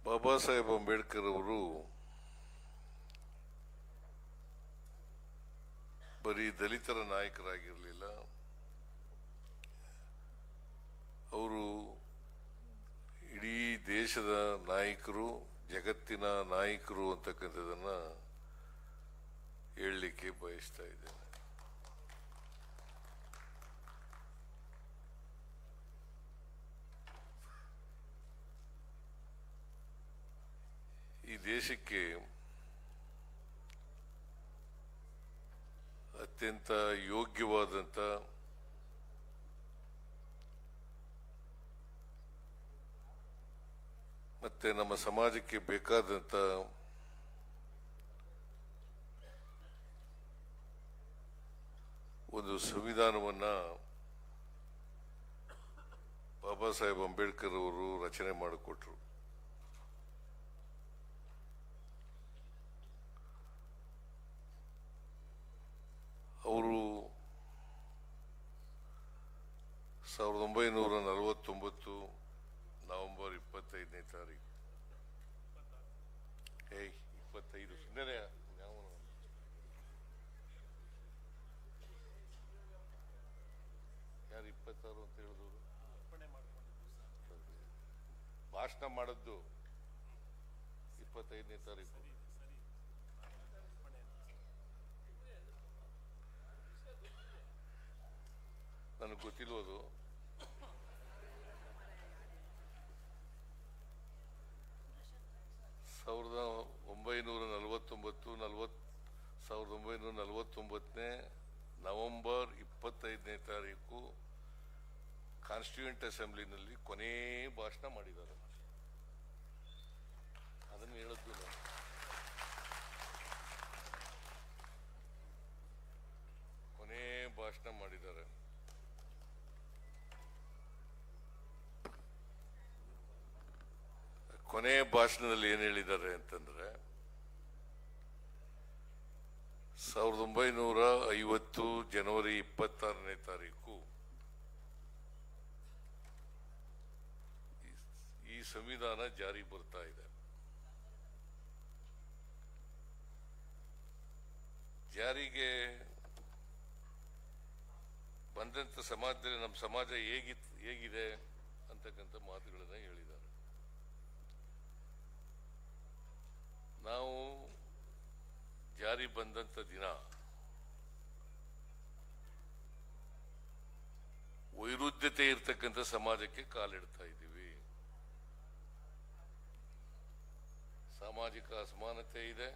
ಬಾಬಾ ಸಾಹೇಬ್ ಅಂಬೇಡ್ಕರ್ ಅವರು ಬರೀ ದಲಿತರ ನಾಯಕರಾಗಿರಲಿಲ್ಲ. ಅವರು ಇಡೀ ದೇಶದ ನಾಯಕರು, ಜಗತ್ತಿನ ನಾಯಕರು ಅಂತಕ್ಕಂಥದನ್ನ ಹೇಳಲಿಕ್ಕೆ ಬಯಸ್ತಾ ಇದ್ದೇನೆ. ಈ ದೇಶಕ್ಕೆ ಅತ್ಯಂತ ಯೋಗ್ಯವಾದಂಥ ಮತ್ತೆ ನಮ್ಮ ಸಮಾಜಕ್ಕೆ ಬೇಕಾದಂಥ ಒಂದು ಸಂವಿಧಾನವನ್ನ ಬಾಬಾ ಸಾಹೇಬ್ ಅಂಬೇಡ್ಕರ್ ಅವರು ರಚನೆ ಮಾಡಿಕೊಟ್ರು. ಅವರು 1949 ನವೆಂಬರ್ 25ನೇ ತಾರೀಕು 25 ಸುಮ್ಮನೆ ಯಾರು 26 ಅಂತ ಹೇಳಿದ್ರು. ಭಾಷಣ ಮಾಡದ್ದು 25ನೇ ತಾರೀಕು. ನನಗೆ ಗೊತ್ತಿಲ್ವದು. 1949ನೇ ನವೆಂಬರ್ 25ನೇ ತಾರೀಕು ಕಾನ್ಸ್ಟಿಟ್ಯೂಯೆಂಟ್ ಅಸೆಂಬ್ಲಿನಲ್ಲಿ ಕೊನೆ ಭಾಷಣ ಮಾಡಿದ್ದಾರೆ. ಅದನ್ನು ಹೇಳದ್ದು ನಾನು. ಕೊನೆ ಭಾಷಣ ಮಾಡಿದ್ದಾರೆ. ಕೊನೆ ಭಾಷಣದಲ್ಲಿ ಏನು ಹೇಳಿದ್ದಾರೆ ಅಂತಂದ್ರೆ 1950 ಜನವರಿ 26ನೇ ತಾರೀಕು ಈ ಸಂವಿಧಾನ ಜಾರಿ ಬರ್ತಾ ಇದೆ. ಜಾರಿಗೆ ಬಂದಂತ ಸಮಾಜದಲ್ಲಿ ನಮ್ಮ ಸಮಾಜ ಹೇಗಿದೆ ಅಂತಕ್ಕಂಥ ಮಾತುಗಳನ್ನ ಹೇಳಿದ್ದಾರೆ. ನಾವು ಜಾರಿ ಬಂದಂತ ದಿನ ವೈರುಧ್ಯತೆ ಇರ್ತಕ್ಕಂಥ ಸಮಾಜಕ್ಕೆ ಕಾಲಿಡ್ತಾ ಇದ್ದೀವಿ. ಸಾಮಾಜಿಕ ಅಸಮಾನತೆ ಇದೆ,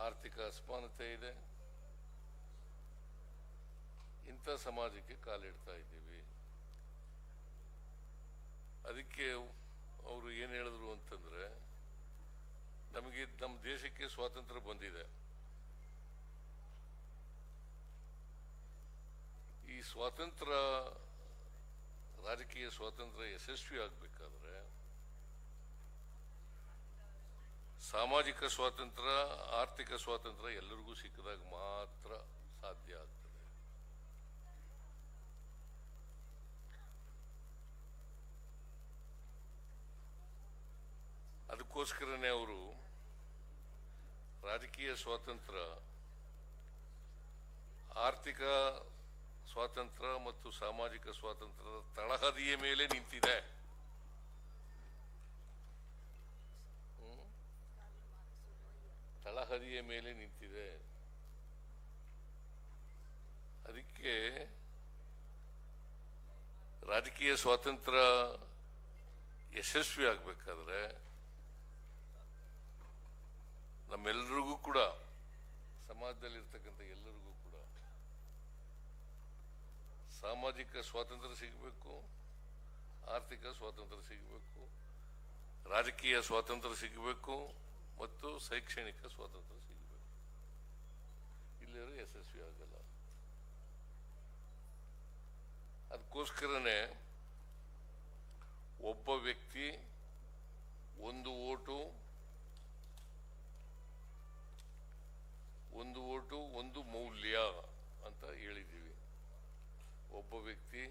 ಆರ್ಥಿಕ ಅಸಮಾನತೆ ಇದೆ. ಇಂಥ ಸಮಾಜಕ್ಕೆ ಕಾಲಿಡ್ತಾ ಇದ್ದೀವಿ. ಅದಕ್ಕೆ ಅವರು ಏನು ಹೇಳಿದ್ರು ಅಂತಂದ್ರೆ, ನಮಗೆ ನಮ್ಮ ದೇಶಕ್ಕೆ ಸ್ವಾತಂತ್ರ್ಯ ಬಂದಿದೆ. ಈ ಸ್ವಾತಂತ್ರ್ಯ, ರಾಜಕೀಯ ಸ್ವಾತಂತ್ರ್ಯ ಯಶಸ್ವಿ ಆಗಬೇಕಾದ್ರೆ ಸಾಮಾಜಿಕ ಸ್ವಾತಂತ್ರ್ಯ, ಆರ್ಥಿಕ ಸ್ವಾತಂತ್ರ್ಯ ಎಲ್ಲರಿಗೂ ಸಿಕ್ಕಿದಾಗ ಮಾತ್ರ ಸಾಧ್ಯ ಆಗ್ತದೆ. ಅದಕ್ಕೋಸ್ಕರನೇ ಅವರು ರಾಜಕೀಯ ಸ್ವಾತಂತ್ರ್ಯ, ಆರ್ಥಿಕ ಸ್ವಾತಂತ್ರ್ಯ ಮತ್ತು ಸಾಮಾಜಿಕ ಸ್ವಾತಂತ್ರ್ಯದ ತಳಹದಿಯ ಮೇಲೆ ನಿಂತಿದೆ. ತಳಹದಿಯ ಮೇಲೆ ನಿಂತಿದೆ. ಅದಕ್ಕೆ ರಾಜಕೀಯ ಸ್ವಾತಂತ್ರ್ಯ ಯಶಸ್ವಿ ಆಗಬೇಕಾದ್ರೆ ನಮ್ಮೆಲ್ಲರಿಗೂ ಕೂಡ, ಸಮಾಜದಲ್ಲಿರ್ತಕ್ಕಂಥ ಎಲ್ಲರಿಗೂ ಕೂಡ ಸಾಮಾಜಿಕ ಸ್ವಾತಂತ್ರ್ಯ ಸಿಗಬೇಕು, ಆರ್ಥಿಕ ಸ್ವಾತಂತ್ರ್ಯ ಸಿಗಬೇಕು, ರಾಜಕೀಯ ಸ್ವಾತಂತ್ರ್ಯ ಸಿಗಬೇಕು ಮತ್ತು ಶೈಕ್ಷಣಿಕ ಸ್ವಾತಂತ್ರ್ಯ ಸಿಗಬೇಕು. ಇಲ್ಲರೂ ಯಶಸ್ವಿ ಆಗಲ್ಲ. ಅದಕ್ಕೋಸ್ಕರನೇ ಒಬ್ಬ ವ್ಯಕ್ತಿ ಒಂದು ಓಟು, ಒಂದು ಮೌಲ್ಯ ಅಂತ ಹೇಳಿದ್ದೀವಿ. ಒಬ್ಬ ವ್ಯಕ್ತಿ,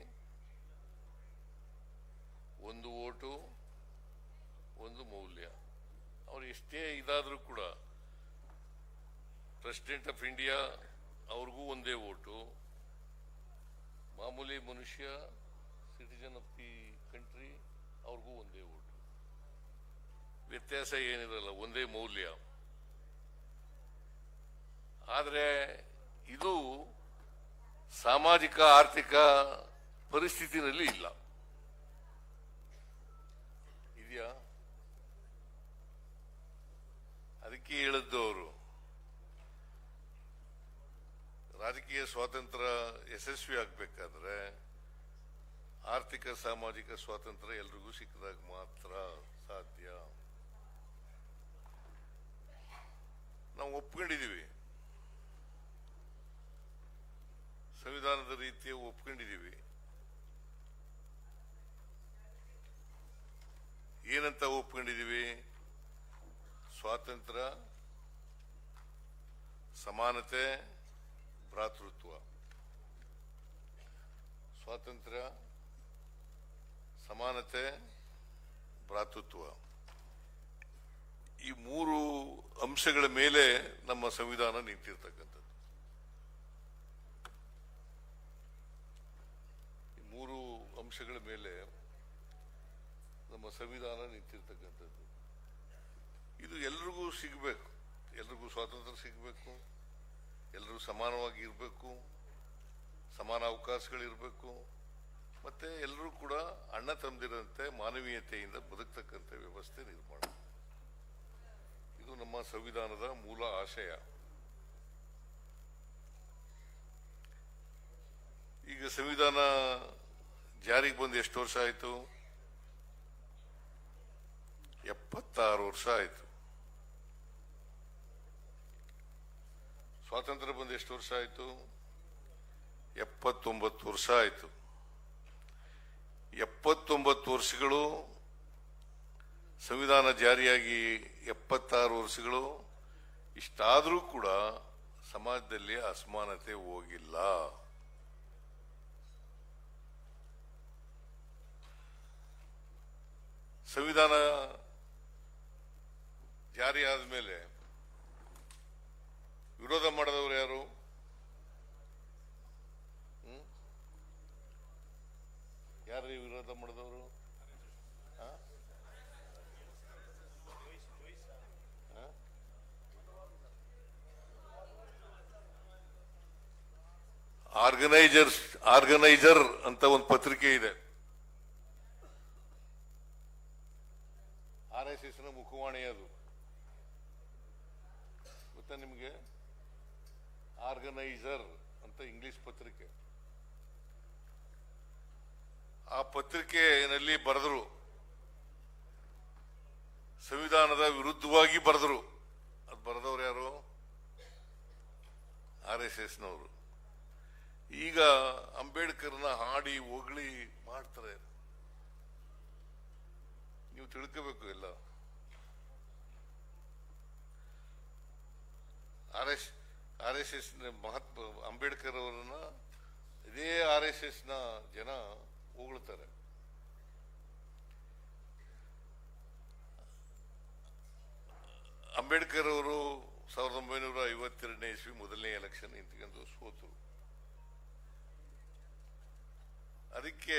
ಒಂದು ಓಟು, ಎಷ್ಟೇ ಇದಾದರೂ ಕೂಡ ಪ್ರೆಸಿಡೆಂಟ್ ಆಫ್ ಇಂಡಿಯಾ ಅವ್ರಿಗೂ ಒಂದೇ ವೋಟು, ಮಾಮೂಲಿ ಮನುಷ್ಯ ಸಿಟಿಜನ್ ಆಫ್ ದಿ ಕಂಟ್ರಿ ಅವ್ರಿಗೂ ಒಂದೇ ವೋಟು. ವ್ಯತ್ಯಾಸ ಏನಿರಲ್ಲ, ಒಂದೇ ಮೌಲ್ಯ. ಆದರೆ ಇದು ಸಾಮಾಜಿಕ ಆರ್ಥಿಕ ಪರಿಸ್ಥಿತಿನಲ್ಲಿ ಇಲ್ಲ. ಇದೆಯಾ? ಅದಕ್ಕೆ ಹೇಳಿದ್ದು ಅವರು ರಾಜಕೀಯ ಸ್ವಾತಂತ್ರ್ಯ ಯಶಸ್ವಿ ಆಗ್ಬೇಕಾದ್ರೆ ಆರ್ಥಿಕ ಸಾಮಾಜಿಕ ಸ್ವಾತಂತ್ರ್ಯ ಎಲ್ರಿಗೂ ಸಿಕ್ಕಿದಾಗ ಮಾತ್ರ ಸಾಧ್ಯ. ನಾವು ಒಪ್ಕೊಂಡಿದ್ದೀವಿ, ಸಂವಿಧಾನದ ರೀತಿಯ ಒಪ್ಕೊಂಡಿದ್ದೀವಿ. ಏನಂತ ಒಪ್ಕೊಂಡಿದ್ದೀವಿ? ಸ್ವಾತಂತ್ರ್ಯ, ಸಮಾನತೆ, ಭ್ರಾತೃತ್ವ. ಸ್ವಾತಂತ್ರ್ಯ, ಸಮಾನತೆ, ಭ್ರಾತೃತ್ವ, ಈ ಮೂರು ಅಂಶಗಳ ಮೇಲೆ ನಮ್ಮ ಸಂವಿಧಾನ ನಿಂತಿರ್ತಕ್ಕಂಥದ್ದು. ಈ ಮೂರು ಅಂಶಗಳ ಮೇಲೆ ನಮ್ಮ ಸಂವಿಧಾನ ನಿಂತಿರ್ತಕ್ಕಂಥದ್ದು. ಇದು ಎಲ್ರಿಗೂ ಸಿಗಬೇಕು, ಎಲ್ರಿಗೂ ಸ್ವಾತಂತ್ರ್ಯ ಸಿಗಬೇಕು, ಎಲ್ಲರೂ ಸಮಾನವಾಗಿ ಇರಬೇಕು, ಸಮಾನ ಅವಕಾಶಗಳಿರಬೇಕು, ಮತ್ತೆ ಎಲ್ಲರೂ ಕೂಡ ಅಣ್ಣ ತಮ್ಮದಿರಂತೆ ಮಾನವೀಯತೆಯಿಂದ ಬದುಕ್ತಕ್ಕಂಥ ವ್ಯವಸ್ಥೆ ನಿರ್ಮಾಣ. ಇದು ನಮ್ಮ ಸಂವಿಧಾನದ ಮೂಲ ಆಶಯ. ಈಗ ಸಂವಿಧಾನ ಜಾರಿಗೆ ಬಂದು ಎಷ್ಟು ವರ್ಷ ಆಯಿತು? 76 ವರ್ಷ ಆಯಿತು. ಸ್ವಾತಂತ್ರ್ಯ ಬಂದು ಎಷ್ಟು ವರ್ಷ ಆಯಿತು? 79 ವರ್ಷ ಆಯಿತು. 79 ವರ್ಷಗಳು ಸಂವಿಧಾನ ಜಾರಿಯಾಗಿ 76 ವರ್ಷಗಳು. ಇಷ್ಟಾದರೂ ಕೂಡ ಸಮಾಜದಲ್ಲಿ ಅಸಮಾನತೆ ಹೋಗಿಲ್ಲ. ಸಂವಿಧಾನ ಜಾರಿ ಆದಮೇಲೆ ವಿರೋಧ ಮಾಡಿದವರು ಯಾರು? ಯಾರು ವಿರೋಧ ಮಾಡಿದವರು? ಆರ್ಗನೈಸರ್ ಅಂತ ಒಂದು ಪತ್ರಿಕೆ ಇದೆ. RSS ನ ಮುಖವಾಣಿ ಅದು, ಗೊತ್ತಾ ನಿಮಗೆ? ಆರ್ಗನೈಸರ್ ಅಂತ ಇಂಗ್ಲಿಷ್ ಪತ್ರಿಕೆ. ಆ ಪತ್ರಿಕೆಯಲ್ಲಿ ಬರೆದರು, ಸಂವಿಧಾನದ ವಿರುದ್ಧವಾಗಿ ಬರೆದರು. ಅದು ಬರೆದವರು ಯಾರು? RSS ನವರು. ಈಗ ಅಂಬೇಡ್ಕರ್ನ ಹಾಡಿ ಹೊಗಳಿ ಮಾಡ್ತಾರೆ. ನೀವು ತಿಳ್ಕೋಬೇಕು ಎಲ್ಲ. RSS ಮಹಾತ್ಮ ಅಂಬೇಡ್ಕರ್ ಅವರನ್ನ ಇದೇ RSS ನ ಜನ ಹೊಗಳ್ತಾರೆ. ಅಂಬೇಡ್ಕರ್ ಅವರು 1952ನೇ ಇಸ್ವಿ ಮೊದಲನೇ ಎಲೆಕ್ಷನ್ ನಿಂತ್ಕೊಂಡು ಸೋತರು. ಅದಕ್ಕೆ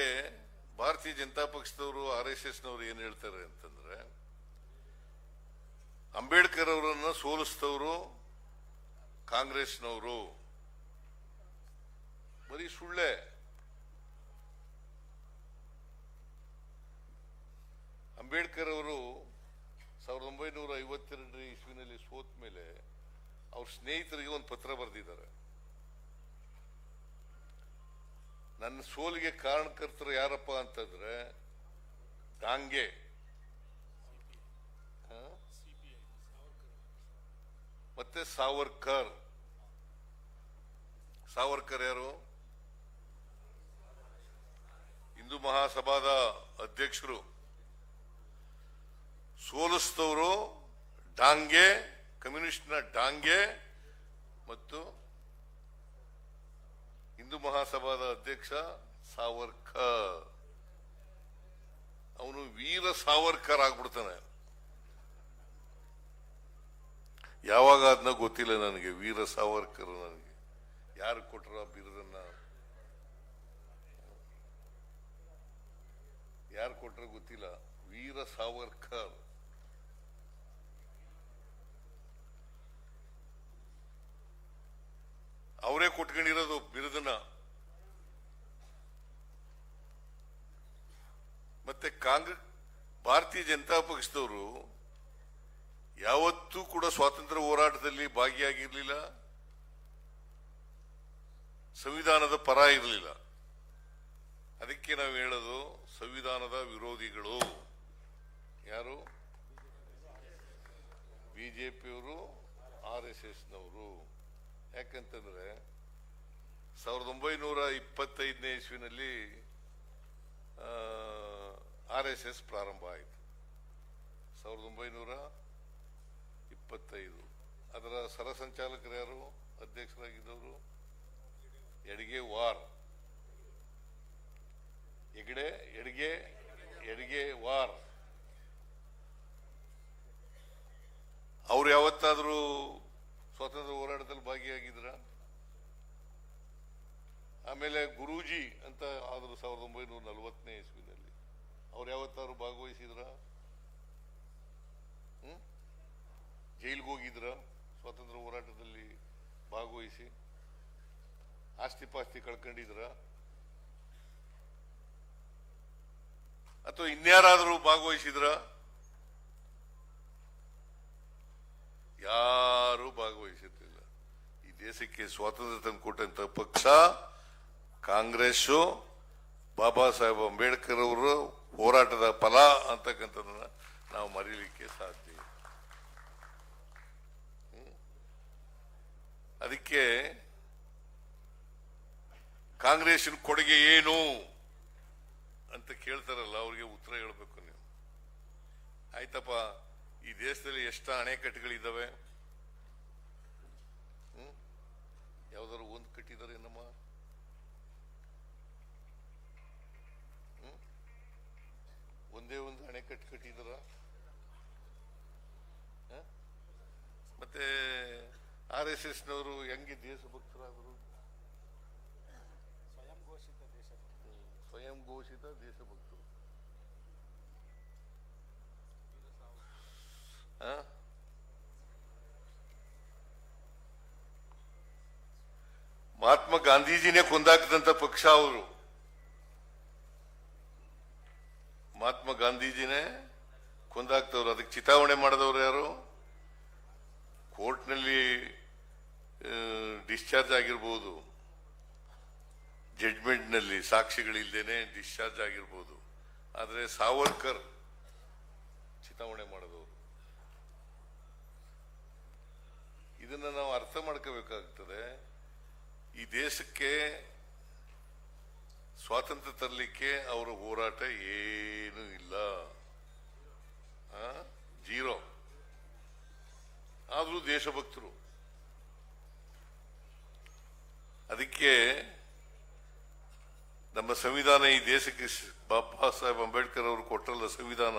ಭಾರತೀಯ ಜನತಾ ಪಕ್ಷದವರು RSS ನವರು ಏನ್ ಹೇಳ್ತಾರೆ ಅಂತಂದ್ರೆ, ಅಂಬೇಡ್ಕರ್ ಅವರನ್ನು ಸೋಲಿಸಿದವರು ಕಾಂಗ್ರೆಸ್ನವರು. ಬರೀ ಸುಳ್ಳೆ. ಅಂಬೇಡ್ಕರ್ ಅವರು 1952 ಇಸ್ವಿನಲ್ಲಿ ಸೋತ ಮೇಲೆ ಅವ್ರ ಸ್ನೇಹಿತರಿಗೆ ಒಂದು ಪತ್ರ ಬರೆದಿದ್ದಾರೆ. ನನ್ನ ಸೋಲಿಗೆ ಕಾರಣಕರ್ತರು ಯಾರಪ್ಪ ಅಂತಂದ್ರೆ ಡಾಂಗೆ, ಮತ್ತೆ ಸಾವರ್ಕರ್. ಸಾವರ್ಕರ್ ಯಾರು? ಹಿಂದೂ ಮಹಾಸಭಾದ ಅಧ್ಯಕ್ಷರು. ಸೋಲಿಸಿದವರು ಡಾಂಗೆ, ಕಮ್ಯುನಿಸ್ಟ್ನ ಡಾಂಗೆ ಮತ್ತು ಹಿಂದೂ ಮಹಾಸಭಾದ ಅಧ್ಯಕ್ಷ ಸಾವರ್ಕರ್. ಅವನು ವೀರ ಸಾವರ್ಕರ್ ಆಗ್ಬಿಡ್ತಾನೆ. ಯಾವಾಗ ಅದನ್ನ ಗೊತ್ತಿಲ್ಲ ನನಗೆ. ವೀರ ಸಾವರ್ಕರ್ ನನಗೆ ಯಾರು ಕೊಟ್ರ ಬಿರುದನ್ನ, ಯಾರು ಕೊಟ್ರ ಗೊತ್ತಿಲ್ಲ. ವೀರ ಸಾವರ್ಕರ್ ಅವರೇ ಕೊಟ್ಕೊಂಡಿರೋದು ಬಿರುದನ್ನ. ಮತ್ತೆ ಭಾರತೀಯ ಜನತಾ ಪಕ್ಷದವರು ಯಾವತ್ತೂ ಕೂಡ ಸ್ವಾತಂತ್ರ್ಯ ಹೋರಾಟದಲ್ಲಿ ಭಾಗಿಯಾಗಿರ್ಲಿಲ್ಲ, ಸಂವಿಧಾನದ ಪರ ಇರಲಿಲ್ಲ. ಅದಕ್ಕೆ ನಾವು ಹೇಳೋದು ಸಂವಿಧಾನದ ವಿರೋಧಿಗಳು ಯಾರು? ಬಿಜೆಪಿಯವರು, RSSನವರು. ಯಾಕಂತಂದ್ರೆ 1925ನೇ ಇಸ್ವಿನಲ್ಲಿ RSS ಪ್ರಾರಂಭ ಆಯಿತು. 1925. ಅದರ ಸರಸಂಚಾಲಕರು ಯಾರು? ಅಧ್ಯಕ್ಷರಾಗಿದ್ದವರು ಎಡ್ಗೆ ವಾರ್. ಎಡ್ಗೆ ವಾರ್. ಅವ್ರು ಯಾವತ್ತಾದ್ರೂ ಸ್ವಾತಂತ್ರ್ಯ ಹೋರಾಟದಲ್ಲಿ ಭಾಗಿಯಾಗಿದ್ರ? ಆಮೇಲೆ ಗುರೂಜಿ ಅಂತ ಆದ್ರು 1940ನೇ ಇಸ್ವಿನಲ್ಲಿ. ಅವ್ರು ಯಾವತ್ತಾದ್ರು ಭಾಗವಹಿಸಿದ್ರ? ಜೈಲ್ಗೆ ಹೋಗಿದ್ರ ಸ್ವಾತಂತ್ರ್ಯ ಹೋರಾಟದಲ್ಲಿ ಭಾಗವಹಿಸಿ? ಆಸ್ತಿ ಪಾಸ್ತಿ ಕಳ್ಕೊಂಡಿದ್ರ? ಅಥವಾ ಇನ್ಯಾರಾದ್ರೂ ಭಾಗವಹಿಸಿದ್ರ? ಯಾರು ಭಾಗವಹಿಸುತ್ತಿಲ್ಲ. ಈ ದೇಶಕ್ಕೆ ಸ್ವಾತಂತ್ರ್ಯ ತಂದುಕೊಟ್ಟಂತ ಪಕ್ಷ ಕಾಂಗ್ರೆಸ್ಸು, ಬಾಬಾ ಸಾಹೇಬ್ ಅಂಬೇಡ್ಕರ್ ಅವರು ಹೋರಾಟದ ಫಲ ಅಂತಕ್ಕಂಥದನ್ನ ನಾವು ಮರೀಲಿಕ್ಕೆ ಸಾಧ್ಯ. ಅದಕ್ಕೆ ಕಾಂಗ್ರೆಸ್ಸಿನ ಕೊಡುಗೆ ಏನು ಅಂತ ಕೇಳ್ತಾರಲ್ಲ, ಅವ್ರಿಗೆ ಉತ್ತರ ಹೇಳಬೇಕು ನೀವು. ಆಯ್ತಪ್ಪ, ಈ ದೇಶದಲ್ಲಿ ಎಷ್ಟು ಅಣೆಕಟ್ಟುಗಳಿದ್ದಾವೆ? ಯಾವ್ದಾದ್ರು ಒಂದು ಕಟ್ಟಿದ್ದಾರೆ ನಮ್ಮ? ಒಂದೇ ಒಂದು ಅಣೆಕಟ್ಟು ಕಟ್ಟಿದಾರ? ಮತ್ತೆ RSSನವರು ಹೆಂಗೆ ದೇಶಭಕ್ತರಾದರು? ಸ್ವಯಂ ಘೋಷಿತ ದೇಶಭಕ್ತರು. ಮಹಾತ್ಮ ಗಾಂಧೀಜಿನೇ ಕೊಂದಾಕದಂತ ಪಕ್ಷ ಅವರು. ಮಹಾತ್ಮ ಗಾಂಧೀಜಿನೇ ಕೊಂದಾಕ್ತವ್ರು. ಅದಕ್ಕೆ ಚಿತಾವಣೆ ಮಾಡಿದವರು ಯಾರು? ಕೋರ್ಟ್ನಲ್ಲಿ ಡಿಸ್ಚಾರ್ಜ್ ಆಗಿರ್ಬೋದು, ಜಡ್ಜ್ಮೆಂಟ್ನಲ್ಲಿ ಸಾಕ್ಷಿಗಳಿಲ್ದೇನೆ ಡಿಸ್ಚಾರ್ಜ್ ಆಗಿರ್ಬೋದು. ಆದರೆ ಸಾವರ್ಕರ್ ಚಿತಾವಣೆ ಮಾಡಿದವರು. ಇದನ್ನ ನಾವು ಅರ್ಥ ಮಾಡ್ಕೋಬೇಕಾಗ್ತದೆ. ಈ ದೇಶಕ್ಕೆ ಸ್ವಾತಂತ್ರ್ಯ ತರಲಿಕ್ಕೆ ಅವರ ಹೋರಾಟ ಏನೂ ಇಲ್ಲ, ಜೀರೋ. ಆದ್ರೂ ದೇಶಭಕ್ತರು. ಅದಕ್ಕೆ ನಮ್ಮ ಸಂವಿಧಾನ ಈ ದೇಶಕ್ಕೆ ಬಾಬಾ ಸಾಹೇಬ್ ಅಂಬೇಡ್ಕರ್ ಅವರು ಕೊಟ್ಟರಲ್ಲ ಸಂವಿಧಾನ.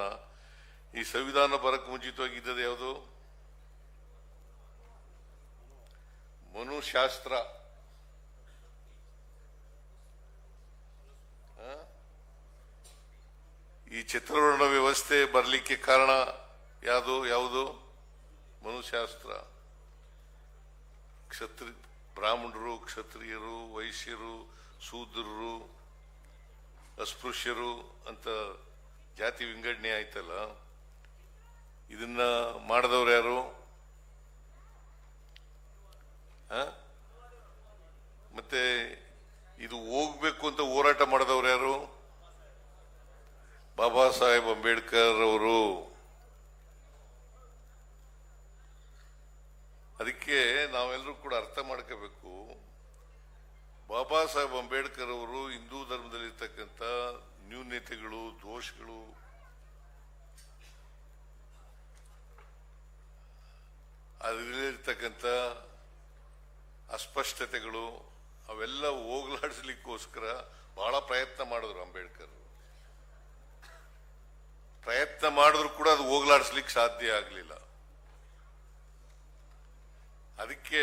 ಈ ಸಂವಿಧಾನ ಬರಕ್ಕೆ ಮುಂಚಿತವಾಗಿದ್ದದ್ದು ಯಾವುದು? ಮನುಶಾಸ್ತ್ರ. ಈ ಚಿತ್ರವರ್ಣ ವ್ಯವಸ್ಥೆ ಬರಲಿಕ್ಕೆ ಕಾರಣ ಯಾವುದು? ಮನುಶಾಸ್ತ್ರ. ಬ್ರಾಹ್ಮಣರು, ಕ್ಷತ್ರಿಯರು, ವೈಶ್ಯರು, ಶೂದ್ರರು, ಅಸ್ಪೃಶ್ಯರು ಅಂತ ಜಾತಿ ವಿಂಗಡಣೆ ಆಯ್ತಲ್ಲ, ಇದನ್ನ ಮಾಡಿದವ್ರು ಯಾರು? ಮತ್ತೆ ಇದು ಹೋಗ್ಬೇಕು ಅಂತ ಹೋರಾಟ ಮಾಡಿದವ್ರು ಯಾರು? ಬಾಬಾ ಸಾಹೇಬ್ ಅಂಬೇಡ್ಕರ್ ಅವರು. ಅದಕ್ಕೆ ನಾವೆಲ್ಲರೂ ಕೂಡ ಅರ್ಥ ಮಾಡ್ಕೋಬೇಕು. ಬಾಬಾ ಸಾಹೇಬ್ ಅಂಬೇಡ್ಕರ್ ಅವರು ಹಿಂದೂ ಧರ್ಮದಲ್ಲಿರ್ತಕ್ಕಂಥ ನ್ಯೂನತೆಗಳು, ದೋಷಗಳು, ಅದರಲ್ಲಿರ್ತಕ್ಕಂಥ ಅಸ್ಪಷ್ಟತೆಗಳು ಅವೆಲ್ಲ ಹೋಗ್ಲಾಡಿಸ್ಲಿಕ್ಕೋಸ್ಕರ ಬಹಳ ಪ್ರಯತ್ನ ಮಾಡಿದ್ರು ಅಂಬೇಡ್ಕರ್. ಪ್ರಯತ್ನ ಮಾಡಿದ್ರು ಕೂಡ ಅದು ಹೋಗ್ಲಾಡಿಸ್ಲಿಕ್ಕೆ ಸಾಧ್ಯ ಆಗಲಿಲ್ಲ. ಅದಕ್ಕೆ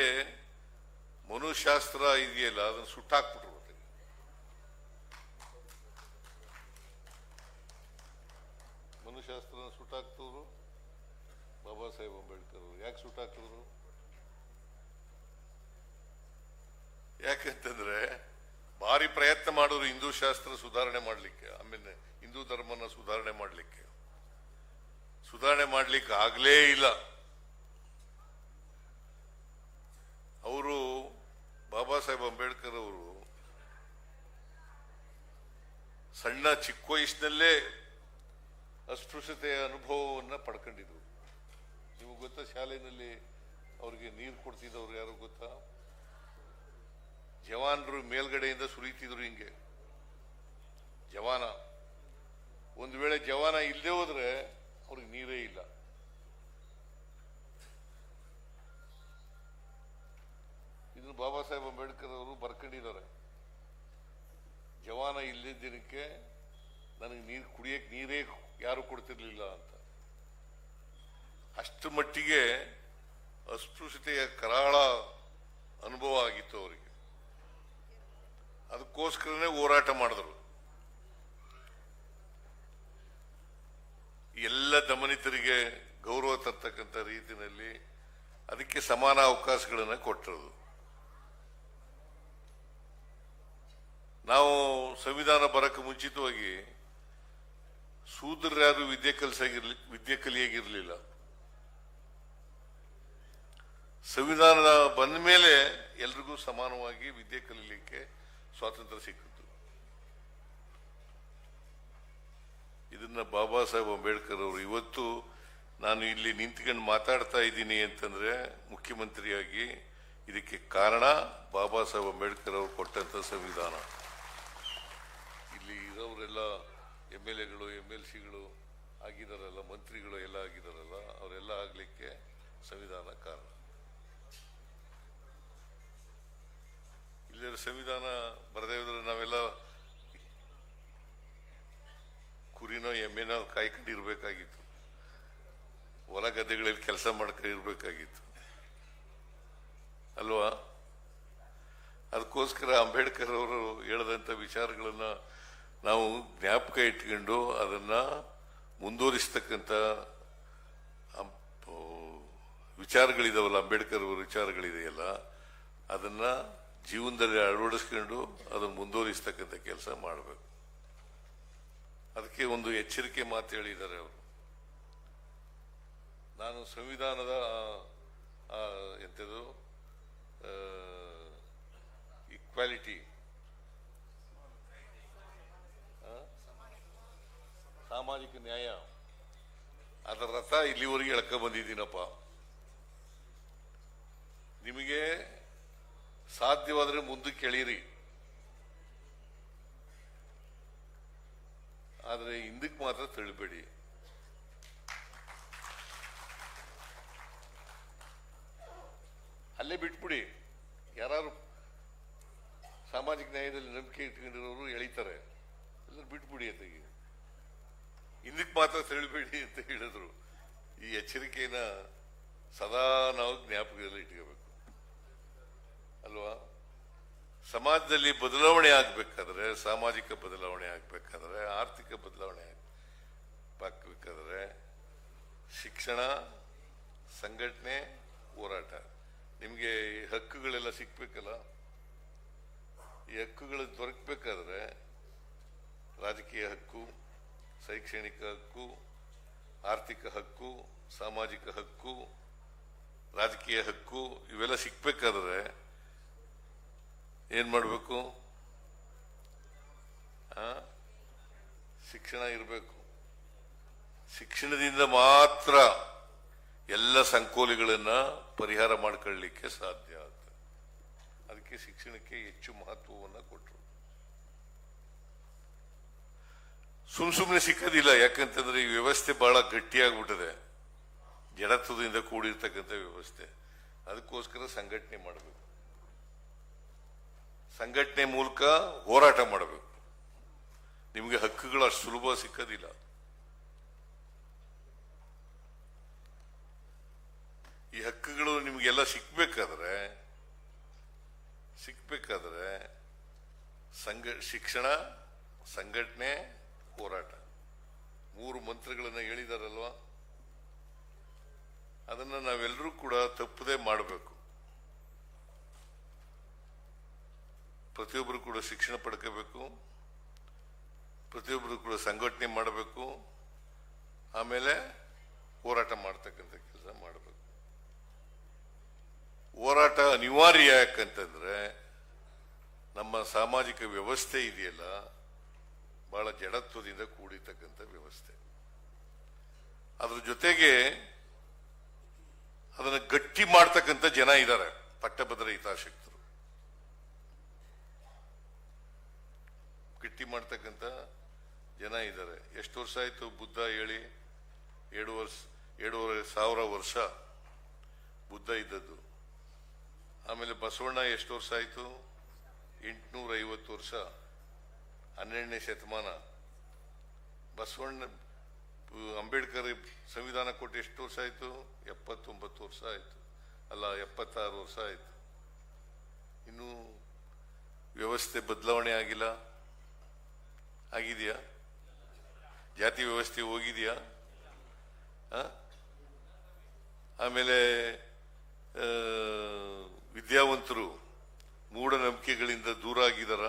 ಮನುಶಾಸ್ತ್ರ ಇದೆಯಲ್ಲ ಅದನ್ನು ಸುಟ್ಟಾಕ್ಬಿಟ್ರು. ಮನುಶಾಸ್ತ್ರ ಸುಟ್ಟಾಕ್ತವ್ರು ಬಾಬಾ ಸಾಹೇಬ್ ಅಂಬೇಡ್ಕರ್ ಅವರು. ಯಾಕೆ ಸುಟ್ಟಾಕಿದ್ರು? ಯಾಕಂತಂದ್ರೆ ಭಾರಿ ಪ್ರಯತ್ನ ಮಾಡೋರು ಹಿಂದೂ ಶಾಸ್ತ್ರ ಸುಧಾರಣೆ ಮಾಡ್ಲಿಕ್ಕೆ, ಆಮೇಲೆ ಹಿಂದೂ ಧರ್ಮನ ಸುಧಾರಣೆ ಮಾಡ್ಲಿಕ್ಕೆ ಆಗ್ಲೇ ಇಲ್ಲ. ಅವರು ಬಾಬಾ ಸಾಹೇಬ್ ಅಂಬೇಡ್ಕರ್ ಅವರು ಚಿಕ್ಕ ವಯಸ್ಸಿನಲ್ಲೇ ಅಸ್ಪೃಶ್ಯತೆಯ ಅನುಭವವನ್ನ ಪಡ್ಕೊಂಡಿದ್ರು. ನಿಮಗೆ ಗೊತ್ತಾ, ಶಾಲೆಯಲ್ಲಿ ಅವ್ರಿಗೆ ನೀರು ಕೊಡ್ತಿದ್ದವ್ರು ಯಾರು ಗೊತ್ತಾ? ಜವಾನರು ಮೇಲ್ಗಡೆಯಿಂದ ಸುರಿತಿದ್ರು ಹಿಂಗೆ. ಜವಾನ ಒಂದು ವೇಳೆ ಜವಾನ ಇಲ್ಲದೆ ಹೋದ್ರೆ ಅವ್ರಿಗೆ ನೀರೇ ಇಲ್ಲ. ಇದನ್ನು ಬಾಬಾ ಸಾಹೇಬ್ ಅಂಬೇಡ್ಕರ್ ಅವರು ಬರ್ಕೊಂಡಿದ್ದಾರೆ. ಜವಾನ ಇಲ್ಲದ ದಿನಕ್ಕೆ ನನಗೆ ನೀರು ಕುಡಿಯಕ್ಕೆ ನೀರೇ ಯಾರು ಕೊಡ್ತಿರ್ಲಿಲ್ಲ ಅಂತ. ಅಷ್ಟು ಮಟ್ಟಿಗೆ ಅಸ್ಪೃಶ್ಯತೆಯ ಕರಾಳ ಅನುಭವ ಆಗಿತ್ತು ಅವರಿಗೆ. ಅದಕ್ಕೋಸ್ಕರನೇ ಹೋರಾಟ ಮಾಡಿದ್ರು. ಎಲ್ಲ ದಮನಿತರಿಗೆ ಗೌರವ ತರ್ತಕ್ಕಂಥ ರೀತಿಯಲ್ಲಿ ಅದಕ್ಕೆ ಸಮಾನ ಅವಕಾಶಗಳನ್ನು ಕೊಟ್ಟರು. ನಾವು ಸಂವಿಧಾನ ಬರಕ್ಕೆ ಮುಂಚಿತವಾಗಿ ಶೂದ್ರರು ವಿದ್ಯೆ ಕಲಿಯಾಗಿರ್ಲಿಲ್ಲ. ಸಂವಿಧಾನ ಬಂದ ಮೇಲೆ ಎಲ್ರಿಗೂ ಸಮಾನವಾಗಿ ವಿದ್ಯೆ ಕಲೀಲಿಕ್ಕೆ ಸ್ವಾತಂತ್ರ್ಯ ಸಿಕ್ಕಿತು. ಇದನ್ನ ಬಾಬಾ ಸಾಹೇಬ್ ಅಂಬೇಡ್ಕರ್ ಅವರು ಇವತ್ತು ನಾನು ಇಲ್ಲಿ ನಿಂತ್ಕೊಂಡು ಮಾತಾಡ್ತಾ ಇದ್ದೀನಿ ಅಂತಂದ್ರೆ ಮುಖ್ಯಮಂತ್ರಿಯಾಗಿ ಇದಕ್ಕೆ ಕಾರಣ ಬಾಬಾ ಸಾಹೇಬ್ ಅಂಬೇಡ್ಕರ್ ಅವರು ಕೊಟ್ಟಂತ ಸಂವಿಧಾನ. ಇಲ್ಲಿ ಇರೋರೆಲ್ಲ MLAಗಳು MLCಗಳು ಆಗಿದಾರಲ್ಲ, ಮಂತ್ರಿಗಳು ಎಲ್ಲ ಆಗಿದಾರಲ್ಲ, ಅವರೆಲ್ಲ ಆಗ್ಲಿಕ್ಕೆ ಸಂವಿಧಾನ ಕಾರಣ. ಇಲ್ಲಿ ಸಂವಿಧಾನ ಬರದೇ ಇದ್ರೆ ನಾವೆಲ್ಲ ಕುರಿನೋ ಎಮ್ಮೆನೋ ಕಾಯ್ಕೊಂಡಿರ್ಬೇಕಾಗಿತ್ತು, ಹೊಲ ಗದ್ದೆಗಳಲ್ಲಿ ಕೆಲಸ ಮಾಡ್ಕೊಂಡಿರ್ಬೇಕಾಗಿತ್ತು ಅಲ್ವಾ? ಅದಕ್ಕೋಸ್ಕರ ಅಂಬೇಡ್ಕರ್ ಅವರು ಹೇಳಿದಂಥ ವಿಚಾರಗಳನ್ನ ನಾವು ಜ್ಞಾಪಕ ಇಟ್ಕೊಂಡು ಅದನ್ನ ಮುಂದುವರಿಸ್ತಕ್ಕಂಥ ವಿಚಾರಗಳಿದಾವಲ್ಲ, ಅಂಬೇಡ್ಕರ್ ಅವರ ವಿಚಾರಗಳಿದೆಯಲ್ಲ, ಅದನ್ನ ಜೀವನದಲ್ಲಿ ಅಳವಡಿಸ್ಕೊಂಡು ಅದನ್ನು ಮುಂದುವರಿಸ್ತಕ್ಕಂಥ ಕೆಲಸ ಮಾಡಬೇಕು. ಅದಕ್ಕೆ ಒಂದು ಎಚ್ಚರಿಕೆ ಮಾತು ಹೇಳಿದ್ದಾರೆ ಅವರು. ನಾನು ಸಂವಿಧಾನದ ಎಂಥದ್ದು ಈಕ್ವಾಲಿಟಿ, ಸಾಮಾಜಿಕ ನ್ಯಾಯ, ಅದರ ರಥ ಇಲ್ಲಿವರೆಗೆ ಎಳ್ಕ ಬಂದಿದ್ದೀನಪ್ಪ. ನಿಮಗೆ ಸಾಧ್ಯವಾದ್ರೆ ಮುಂದಕ್ಕೆ ಎಳೀರಿ, ಆದರೆ ಹಿಂದಕ್ಕೆ ಮಾತ್ರ ತಳ್ಳಬೇಡಿ. ಅಲ್ಲೇ ಬಿಟ್ಬಿಡಿ. ಯಾರು ಸಾಮಾಜಿಕ ನ್ಯಾಯದಲ್ಲಿ ನಂಬಿಕೆ ಇಟ್ಕೊಂಡಿರೋರು ಎಳಿತಾರೆ, ಎಲ್ಲರೂ ಬಿಟ್ಬಿಡಿ ಅತ್ತಿಗೆ, ಹಿಂದಕ್ಕೆ ಮಾತ್ರ ತಳ್ಳಬೇಡಿ ಅಂತ ಹೇಳಿದ್ರು. ಈ ಎಚ್ಚರಿಕೆನ ಸದಾ ನಾವು ಜ್ಞಾಪಕದಲ್ಲಿ ಇಟ್ಕೋಬೇಕು ಅಲ್ವಾ? ಸಮಾಜದಲ್ಲಿ ಬದಲಾವಣೆ ಆಗ್ಬೇಕಾದ್ರೆ, ಸಾಮಾಜಿಕ ಬದಲಾವಣೆ ಆಗ್ಬೇಕಾದ್ರೆ, ಆರ್ಥಿಕ ಬದಲಾವಣೆ ಆಗ್ಬೇಕಾದ್ರೆ ಶಿಕ್ಷಣ, ಸಂಘಟನೆ, ಹೋರಾಟ. ನಿಮಗೆ ಹಕ್ಕುಗಳೆಲ್ಲ ಸಿಕ್ಬೇಕಲ್ಲ, ಈ ಹಕ್ಕುಗಳು ದೊರಕಬೇಕಾದ್ರೆ ರಾಜಕೀಯ ಹಕ್ಕು, ಶೈಕ್ಷಣಿಕ ಹಕ್ಕು, ಆರ್ಥಿಕ ಹಕ್ಕು, ಸಾಮಾಜಿಕ ಹಕ್ಕು, ರಾಜಕೀಯ ಹಕ್ಕು ಇವೆಲ್ಲ ಸಿಕ್ಬೇಕಾದ್ರೆ ಏನ್ ಮಾಡಬೇಕು? ಶಿಕ್ಷಣ ಇರಬೇಕು. ಶಿಕ್ಷಣದಿಂದ ಮಾತ್ರ ಎಲ್ಲ ಸಂಕೋಲೆಗಳನ್ನ ಪರಿಹಾರ ಮಾಡ್ಕೊಳ್ಳಲಿಕ್ಕೆ ಸಾಧ್ಯ ಆಗ್ತದೆ. ಅದಕ್ಕೆ ಶಿಕ್ಷಣಕ್ಕೆ ಹೆಚ್ಚು ಮಹತ್ವವನ್ನು ಕೊಟ್ಟರು. ಸುಮ್ಮನೆ ಸಿಕ್ಕೋದಿಲ್ಲ. ಯಾಕಂತಂದ್ರೆ ಈ ವ್ಯವಸ್ಥೆ ಬಹಳ ಗಟ್ಟಿಯಾಗ್ಬಿಟ್ಟಿದೆ, ಜಡತ್ವದಿಂದ ಕೂಡಿರ್ತಕ್ಕಂಥ ವ್ಯವಸ್ಥೆ. ಅದಕ್ಕೋಸ್ಕರ ಸಂಘಟನೆ ಮಾಡಬೇಕು, ಸಂಘಟನೆ ಮೂಲಕ ಹೋರಾಟ ಮಾಡಬೇಕು. ನಿಮಗೆ ಹಕ್ಕುಗಳು ಅಷ್ಟು ಸುಲಭ ಸಿಕ್ಕೋದಿಲ್ಲ. ಈ ಹಕ್ಕುಗಳು ನಿಮಗೆಲ್ಲ ಸಿಕ್ಬೇಕಾದ್ರೆ ಶಿಕ್ಷಣ, ಸಂಘಟನೆ, ಹೋರಾಟ 3 ಮಂತ್ರಗಳನ್ನ ಹೇಳಿದಾರಲ್ವಾ, ಅದನ್ನ ನಾವೆಲ್ಲರೂ ಕೂಡ ತಪ್ಪದೇ ಮಾಡಬೇಕು. ಪ್ರತಿಯೊಬ್ಬರು ಕೂಡ ಶಿಕ್ಷಣ ಪಡ್ಕೋಬೇಕು, ಪ್ರತಿಯೊಬ್ಬರು ಕೂಡ ಸಂಘಟನೆ ಮಾಡಬೇಕು, ಆಮೇಲೆ ಹೋರಾಟ ಮಾಡ್ತಕ್ಕಂಥ ಕೆಲಸ ಮಾಡಬೇಕು. ಹೋರಾಟ ಅನಿವಾರ್ಯ. ಯಾಕಂತಂದ್ರೆ ನಮ್ಮ ಸಾಮಾಜಿಕ ವ್ಯವಸ್ಥೆ ಇದೆಯಲ್ಲ, ಬಹಳ ಜಡತ್ವದಿಂದ ಕೂಡಿರ್ತಕ್ಕಂಥ ವ್ಯವಸ್ಥೆ. ಅದ್ರ ಜೊತೆಗೆ ಅದನ್ನು ಗಟ್ಟಿ ಮಾಡ್ತಕ್ಕಂಥ ಜನ ಇದ್ದಾರೆ, ಪಟ್ಟಭದ್ರ ಹಿತಾಸಕ್ತರು. ಗಟ್ಟಿ ಮಾಡ್ತಕ್ಕಂಥ ಜನ ಇದ್ದಾರೆ. ಎಷ್ಟು ವರ್ಷ ಆಯ್ತು ಬುದ್ಧ ಹೇಳಿ? 7,500 ವರ್ಷ ಬುದ್ಧ ಇದ್ದದ್ದು. ಆಮೇಲೆ ಬಸವಣ್ಣ ಎಷ್ಟು ವರ್ಷ ಆಯ್ತು? 850 ವರ್ಷ, 12ನೇ ಶತಮಾನ. ಬಸವಣ್ಣ ಅಂಬೇಡ್ಕರ್ ಸಂವಿಧಾನ ಕೊಟ್ಟು ಎಷ್ಟು ವರ್ಷ ಆಯ್ತು? 79 ವರ್ಷ ಆಯ್ತು, ಅಲ್ಲ 76 ವರ್ಷ ಆಯ್ತು. ಇನ್ನು ವ್ಯವಸ್ಥೆ ಬದಲಾವಣೆ ಆಗಿಲ್ಲ. ಆಗಿದೆಯಾ? ಜಾತಿ ವ್ಯವಸ್ಥೆ ಹೋಗಿದೆಯಾ? ಆಮೇಲೆ ವಿದ್ಯಾವಂತರು ಮೂಢನಂಬಿಕೆಗಳಿಂದ ದೂರ ಆಗಿದಾರ?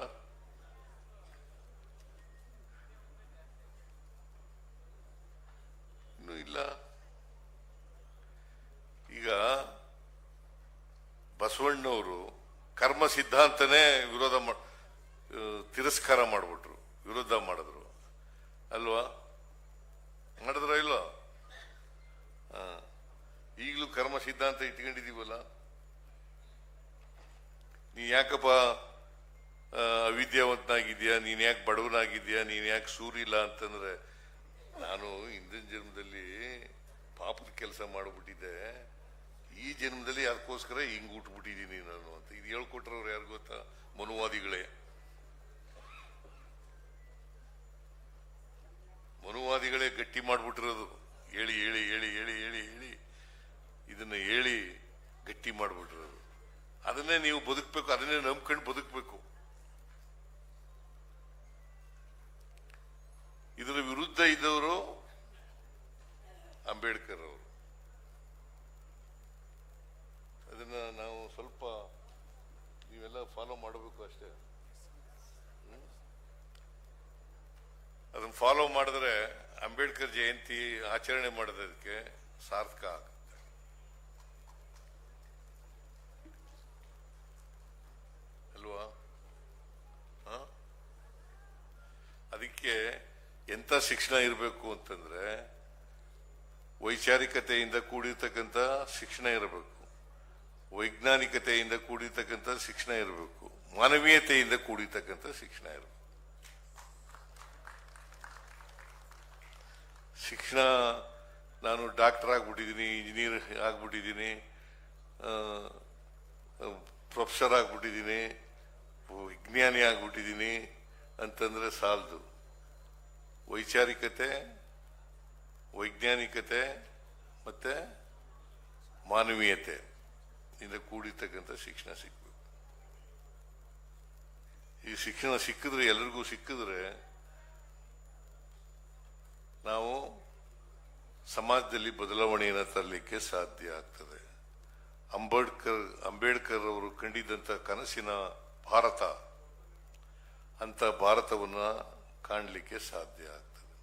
ಇನ್ನೂ ಇಲ್ಲ. ಈಗ ಬಸವಣ್ಣವರು ಕರ್ಮ ಸಿದ್ಧಾಂತನೇ ತಿರಸ್ಕಾರ ಮಾಡಿಬಿಟ್ರು, ವಿರೋಧ ಮಾಡಿದ್ರು ಅಲ್ವಾ? ಮಾಡಿದ್ರ ಇಲ್ವಾ? ಈಗಲೂ ಕರ್ಮ ಸಿದ್ಧಾಂತ ಇಟ್ಕೊಂಡಿದೀವಲ್ಲ. ನೀ ಯಾಕಪ್ಪ ಅವಿದ್ಯಾವಂತನಾಗಿದ್ಯಾ, ನೀನ್ ಯಾಕೆ ಬಡವನಾಗಿದ್ಯಾ, ನೀನ್ ಯಾಕೆ ಸೂರಿಲ್ಲ ಅಂತಂದ್ರೆ, ನಾನು ಹಿಂದಿನ ಜನ್ಮದಲ್ಲಿ ಪಾಪದ ಕೆಲಸ ಮಾಡಿಬಿಟ್ಟಿದ್ದೆ, ಈ ಜನ್ಮದಲ್ಲಿ ಅದಕ್ಕೋಸ್ಕರ ಹಿಂಗ್ ಹುಟ್ಬಿಟ್ಟಿದ್ದೀನಿ ನಾನು ಅಂತ. ಇದು ಹೇಳ್ಕೊಟ್ರವ್ರು ಯಾರು ಗೊತ್ತಾ? ಮನುವಾದಿಗಳೇ. ಮನುವಾದಿಗಳೇ ಗಟ್ಟಿ ಮಾಡ್ಬಿಟ್ಟಿರೋದು. ಹೇಳಿ ಹೇಳಿ ಹೇಳಿ ಹೇಳಿ ಹೇಳಿ ಹೇಳಿ ಇದನ್ನ ಹೇಳಿ ಗಟ್ಟಿ ಮಾಡ್ಬಿಟ್ಟಿರೋದು. ಅದನ್ನೇ ನೀವು ಬದುಕಬೇಕು, ಅದನ್ನೇ ನಂಬ್ಕೊಂಡು ಬದುಕಬೇಕು. ಇದರ ವಿರುದ್ಧ ಇದ್ದವರು ಅಂಬೇಡ್ಕರ್ ಅವರು. ಅದನ್ನ ನಾವು ಸ್ವಲ್ಪ ನೀವೆಲ್ಲ ಫಾಲೋ ಮಾಡಬೇಕು ಅಷ್ಟೇ. ಅದನ್ನ ಫಾಲೋ ಮಾಡಿದ್ರೆ ಅಂಬೇಡ್ಕರ್ ಜಯಂತಿ ಆಚರಣೆ ಮಾಡೋದಕ್ಕೆ ಸಾರ್ಥಕ ಆಗುತ್ತೆ. ಅಲ್ವಾ? ಅದಕ್ಕೆ ಎಂತ ಶಿಕ್ಷಣ ಇರಬೇಕು ಅಂತಂದ್ರೆ, ವೈಚಾರಿಕತೆಯಿಂದ ಕೂಡಿರ್ತಕ್ಕಂಥ ಶಿಕ್ಷಣ ಇರಬೇಕು, ವೈಜ್ಞಾನಿಕತೆಯಿಂದ ಕೂಡಿರ್ತಕ್ಕಂಥ ಶಿಕ್ಷಣ ಇರಬೇಕು, ಮಾನವೀಯತೆಯಿಂದ ಕೂಡಿರ್ತಕ್ಕಂಥ ಶಿಕ್ಷಣ ಇರಬೇಕು. ಶಿಕ್ಷಣ, ನಾನು ಡಾಕ್ಟರ್ ಆಗ್ಬಿಟ್ಟಿದ್ದೀನಿ, ಇಂಜಿನಿಯರ್ ಆಗ್ಬಿಟ್ಟಿದ್ದೀನಿ, ಪ್ರೊಫೆಸರ್ ಆಗ್ಬಿಟ್ಟಿದ್ದೀನಿ, ವಿಜ್ಞಾನಿ ಆಗ್ಬಿಟ್ಟಿದ್ದೀನಿ ಅಂತಂದ್ರೆ ಸಾಲದು. ವೈಚಾರಿಕತೆ, ವೈಜ್ಞಾನಿಕತೆ ಮತ್ತೆ ಮಾನವೀಯತೆ ಇಂದ ಕೂಡಿರ್ತಕ್ಕಂಥ ಶಿಕ್ಷಣ ಸಿಕ್ಬೇಕು. ಈ ಶಿಕ್ಷಣ ಸಿಕ್ಕಿದ್ರೆ, ಎಲ್ರಿಗೂ ಸಿಕ್ಕಿದ್ರೆ ನಾವು ಸಮಾಜದಲ್ಲಿ ಬದಲಾವಣೆಯನ್ನು ತರಲಿಕ್ಕೆ ಸಾಧ್ಯ ಆಗ್ತದೆ. ಅಂಬೇಡ್ಕರ್ ಅವರು ಕಂಡಿದ್ದಂಥ ಕನಸಿನ ಭಾರತ, ಅಂತ ಭಾರತವನ್ನ ಕಾಣಲಿಕ್ಕೆ ಸಾಧ್ಯ ಆಗ್ತದೆ.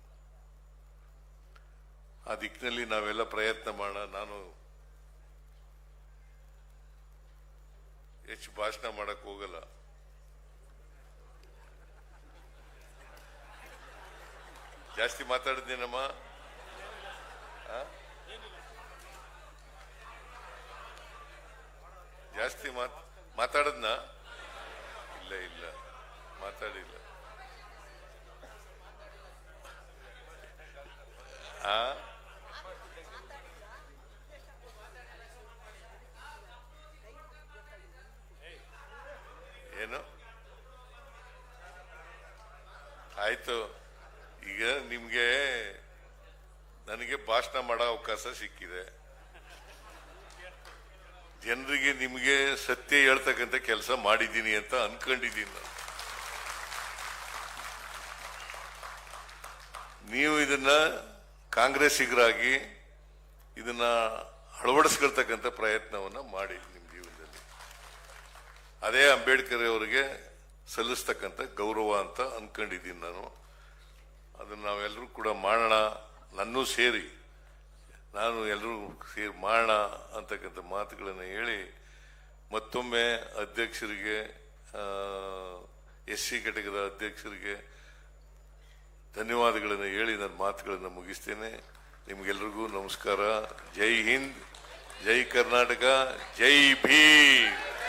ಆ ದಿಕ್ಕಿನಲ್ಲಿ ನಾವೆಲ್ಲ ಪ್ರಯತ್ನ ಮಾಡೋಣ. ನಾನು ಹೆಚ್ಚು ಭಾಷಣ ಮಾಡಕ್ ಹೋಗಲ್ಲ. ಜಾಸ್ತಿ ಮಾತಾಡಿದ್ನೇನಮ್ಮ? ಜಾಸ್ತಿ ಮಾತಾಡದ್ನ? ಇಲ್ಲ ಇಲ್ಲ, ಮಾತಾಡಿಲ್ಲ. ಏನು ಆಯ್ತು. ಈಗ ನಿಮ್ಗೆ ನನಗೆ ಭಾಷಣ ಮಾಡೋ ಅವಕಾಶ ಸಿಕ್ಕಿದೆ. ಜನರಿಗೆ ನಿಮ್ಗೆ ಸತ್ಯ ಹೇಳ್ತಕ್ಕಂಥ ಕೆಲಸ ಮಾಡಿದ್ದೀನಿ ಅಂತ ಅನ್ಕೊಂಡಿದ್ದೀನಿ ನಾನು. ನೀವು ಇದನ್ನ ಕಾಂಗ್ರೆಸ್ಸಿಗರಾಗಿ ಇದನ್ನ ಅಳವಡಿಸ್ಕೊಳ್ತಕ್ಕಂಥ ಪ್ರಯತ್ನವನ್ನ ಮಾಡಿ ನಿಮ್ಮ ಜೀವನದಲ್ಲಿ. ಅದೇ ಅಂಬೇಡ್ಕರ್ ಅವರಿಗೆ ಸಲ್ಲಿಸ್ತಕ್ಕಂಥ ಗೌರವ ಅಂತ ಅನ್ಕೊಂಡಿದ್ದೀನಿ ನಾನು. ಅದನ್ನ ನಾವೆಲ್ಲರೂ ಕೂಡ ಮಾಡೋಣ, ನನ್ನೂ ಸೇರಿ ನಾನು ಎಲ್ಲರೂ ಸೇರಿ ಮಾಡೋಣ ಅಂತಕ್ಕಂಥ ಮಾತುಗಳನ್ನು ಹೇಳಿ ಮತ್ತೊಮ್ಮೆ ಅಧ್ಯಕ್ಷರಿಗೆ, SC ಘಟಕದ ಅಧ್ಯಕ್ಷರಿಗೆ ಧನ್ಯವಾದಗಳನ್ನು ಹೇಳಿ ನನ್ನ ಮಾತುಗಳನ್ನು ಮುಗಿಸ್ತೇನೆ. ನಿಮಗೆಲ್ಲರಿಗೂ ನಮಸ್ಕಾರ. ಜೈ ಹಿಂದ್, ಜೈ ಕರ್ನಾಟಕ, ಜೈ ಭೀಮ್.